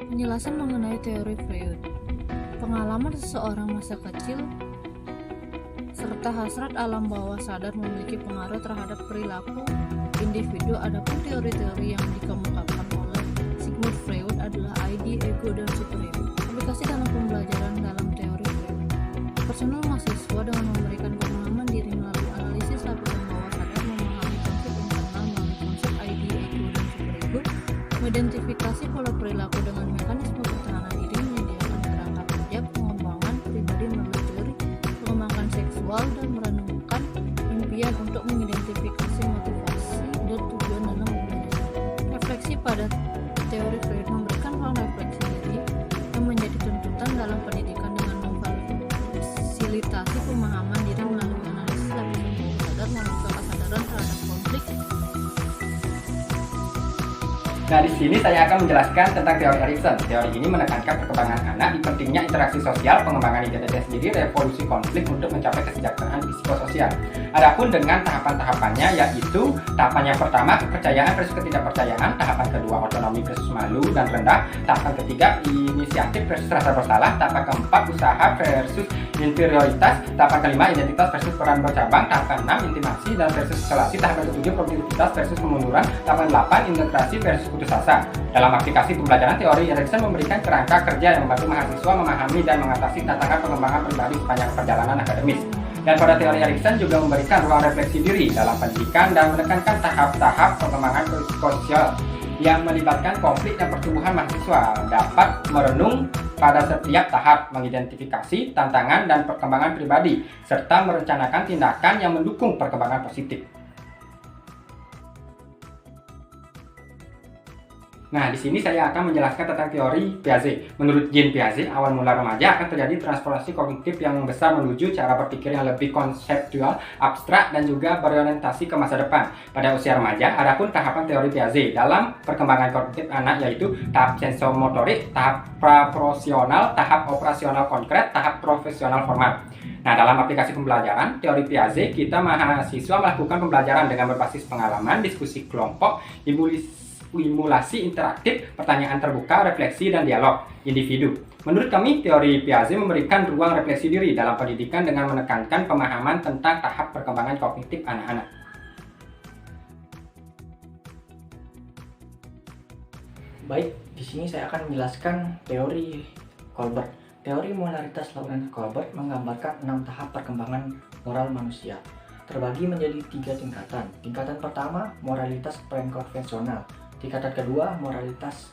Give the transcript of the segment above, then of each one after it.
Penjelasan mengenai teori Freud. Pengalaman seseorang masa kecil serta hasrat alam bawah sadar memiliki pengaruh terhadap perilaku individu. Adapun teori-teori yang dikemukakan oleh Sigmund Freud adalah ID, ego, dan superego. Aplikasi dalam pembelajaran dalam teori Freud. Personal mahasiswa dengan memberikan pemahaman diri melalui analisis lapisan bawah sadar, memahami konflik internal melalui konsep ID, ego, dan superego, mengidentifikasi pola perilaku dengan mekanisme pertahanan diri, menyediakan kerangka kerja pengembangan pribadi melalui teori pengembangan seksual, dan merenungkan impian untuk mengidentifikasi motivasi dan tujuan dalam belajar. Refleksi pada teori Freud memberikan ruang refleksi diri yang menjadi tuntutan dalam pendidikan dengan memfasilitasi pemahaman diri melalui analisis lapisan bawah sadar, membuka kesadaran terhadap konflik. Nah, di sini saya akan menjelaskan tentang teori Erikson. Teori ini menekankan perkembangan anak di pentingnya interaksi sosial, pengembangan identitas diri, revolusi konflik untuk mencapai kesejahteraan psikososial. Adapun dengan tahapan-tahapannya, yaitu tahapan yang pertama kepercayaan versus ketidakpercayaan, tahapan kedua otonomi versus malu dan rendah, tahapan ketiga inisiatif versus rasa bersalah, tahapan keempat usaha versus inferioritas, tahapan kelima identitas versus peran bercabang, tahapan 6 intimasi dan versus isolasi, tahapan ketujuh produktivitas versus kemunduran, tahapan 8 integrasi versus putus asa. Dalam aplikasi pembelajaran, teori Erikson memberikan kerangka kerja yang membantu mahasiswa memahami dan mengatasi tantangan pengembangan pribadi sepanjang perjalanan akademis. Dan pada teori Erikson juga memberikan ruang refleksi diri dalam pendidikan dan menekankan tahap-tahap pengembangan psikososial yang melibatkan konflik dan pertumbuhan mahasiswa dapat merenung pada setiap tahap, mengidentifikasi tantangan dan perkembangan pribadi, serta merencanakan tindakan yang mendukung perkembangan positif. Nah, di sini saya akan menjelaskan tentang teori Piaget. Menurut Jean Piaget, awal mula remaja akan terjadi transformasi kognitif yang besar menuju cara berpikir yang lebih konseptual, abstrak, dan juga berorientasi ke masa depan pada usia remaja. Adapun tahapan teori Piaget dalam perkembangan kognitif anak yaitu tahap sensomotorik, tahap praprosional, tahap operasional konkret, tahap profesional formal. Nah, dalam aplikasi pembelajaran teori Piaget, kita mahasiswa melakukan pembelajaran dengan berbasis pengalaman, diskusi kelompok, simulasi interaktif, pertanyaan terbuka, refleksi, dan dialog individu. Menurut kami, teori Piaget memberikan ruang refleksi diri dalam pendidikan dengan menekankan pemahaman tentang tahap perkembangan kognitif anak-anak. Baik, di sini saya akan menjelaskan teori Colbert. Teori moralitas Lawrence Colbert menggambarkan 6 tahap perkembangan moral manusia, terbagi menjadi 3 tingkatan. Tingkatan pertama, moralitas pre-konvensional. Tingkatan kedua, moralitas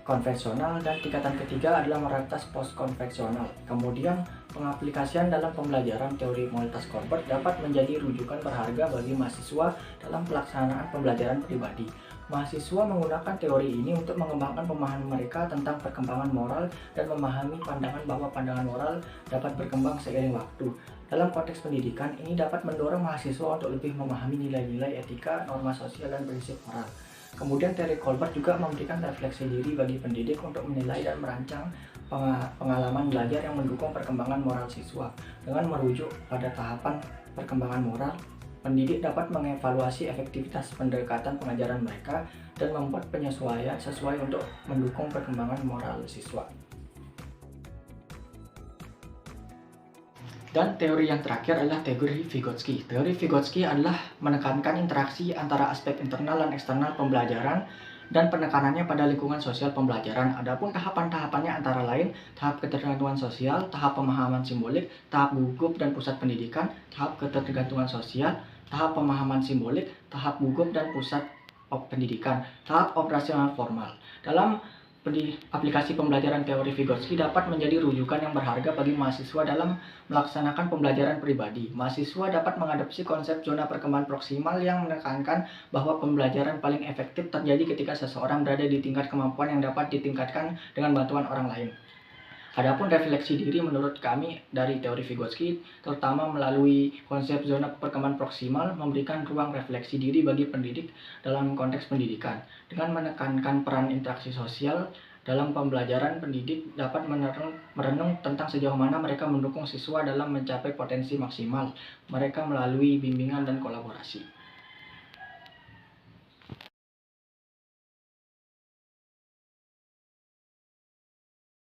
konvensional, dan tingkatan ketiga adalah moralitas post-konvensional. Kemudian, pengaplikasian dalam pembelajaran teori moralitas Colbert dapat menjadi rujukan berharga bagi mahasiswa dalam pelaksanaan pembelajaran pribadi. Mahasiswa menggunakan teori ini untuk mengembangkan pemahaman mereka tentang perkembangan moral dan memahami pandangan bahwa pandangan moral dapat berkembang seiring waktu. Dalam konteks pendidikan, ini dapat mendorong mahasiswa untuk lebih memahami nilai-nilai etika, norma sosial, dan prinsip moral. Kemudian teori Colbert juga memberikan refleksi diri bagi pendidik untuk menilai dan merancang pengalaman belajar yang mendukung perkembangan moral siswa. Dengan merujuk pada tahapan perkembangan moral, pendidik dapat mengevaluasi efektivitas pendekatan pengajaran mereka dan membuat penyesuaian sesuai untuk mendukung perkembangan moral siswa. Dan teori yang terakhir adalah teori Vygotsky. Teori Vygotsky adalah menekankan interaksi antara aspek internal dan eksternal pembelajaran dan penekanannya pada lingkungan sosial pembelajaran. Adapun tahapan-tahapannya antara lain tahap ketergantungan sosial, tahap pemahaman simbolik, tahap gugup dan pusat pendidikan, tahap ketergantungan sosial, tahap pemahaman simbolik, tahap gugup dan pusat pendidikan, tahap operasional formal. Dalam aplikasi pembelajaran teori Vygotsky dapat menjadi rujukan yang berharga bagi mahasiswa dalam melaksanakan pembelajaran pribadi. Mahasiswa dapat mengadopsi konsep zona perkembangan proksimal yang menekankan bahwa pembelajaran paling efektif terjadi ketika seseorang berada di tingkat kemampuan yang dapat ditingkatkan dengan bantuan orang lain. Adapun refleksi diri menurut kami dari teori Vygotsky, terutama melalui konsep zona perkembangan proksimal, memberikan ruang refleksi diri bagi pendidik dalam konteks pendidikan. Dengan menekankan peran interaksi sosial dalam pembelajaran, pendidik dapat merenung tentang sejauh mana mereka mendukung siswa dalam mencapai potensi maksimal mereka melalui bimbingan dan kolaborasi.